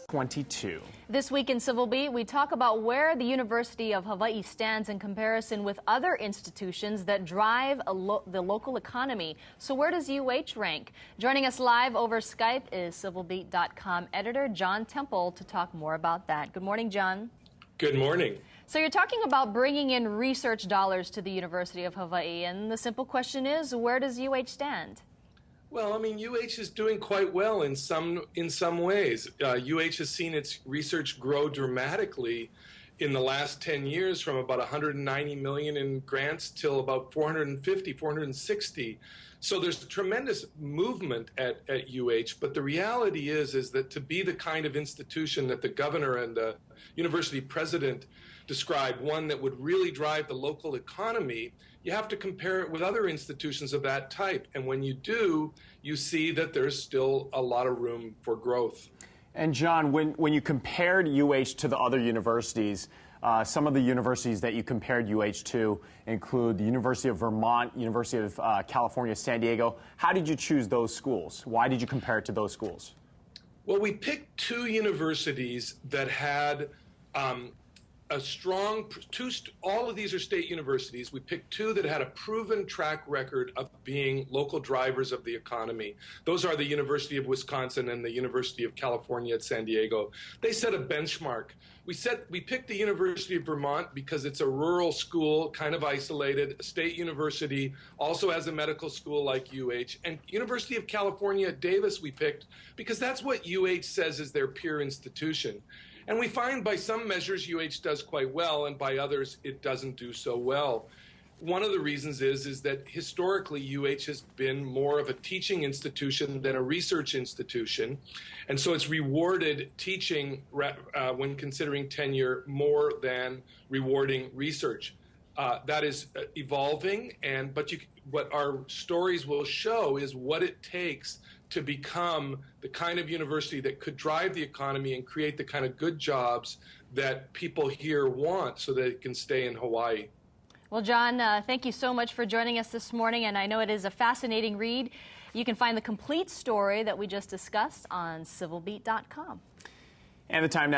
22. This week in Civil Beat, we talk about where the University of Hawaii stands in comparison with other institutions that drive the local economy. So where does UH rank? Joining us live over Skype is CivilBeat.com editor John Temple to talk more about that. Good morning, John. Good morning. So you're talking about bringing in research dollars to the University of Hawaii, and the simple question is, where does UH stand? Well, I mean, UH is doing quite well in some ways. UH has seen its research grow dramatically in the last 10 years, from about 190 million in grants till about 450, 460. So there's tremendous movement at UH, but the reality is that to be the kind of institution that the governor and the university president described, one that would really drive the local economy, you have to compare it with other institutions of that type. And when you do, you see that there's still a lot of room for growth. And John, when you compared UH to the other universities, some of the universities that you compared UH to include the University of Vermont, University of California, San Diego. How did you choose those schools? Why did you compare it to those schools? Well, we picked two universities that had a strong, all of these are state universities. We picked two that had a proven track record of being local drivers of the economy. Those are the University of Wisconsin and the University of California at San Diego. They set a benchmark. We picked the University of Vermont because it's a rural school, kind of isolated, a state university, also has a medical school like UH. And University of California at Davis we picked because that's what UH says is their peer institution. And we find by some measures UH does quite well, and by others it doesn't do so well. One of the reasons is that historically UH has been more of a teaching institution than a research institution, and so it's rewarded teaching when considering tenure more than rewarding research. That is evolving, but what our stories will show is what it takes to become the kind of university that could drive the economy and create the kind of good jobs that people here want so that it can stay in Hawaii. Well, John, thank you so much for joining us this morning, and I know it is a fascinating read. You can find the complete story that we just discussed on CivilBeat.com. And the time now.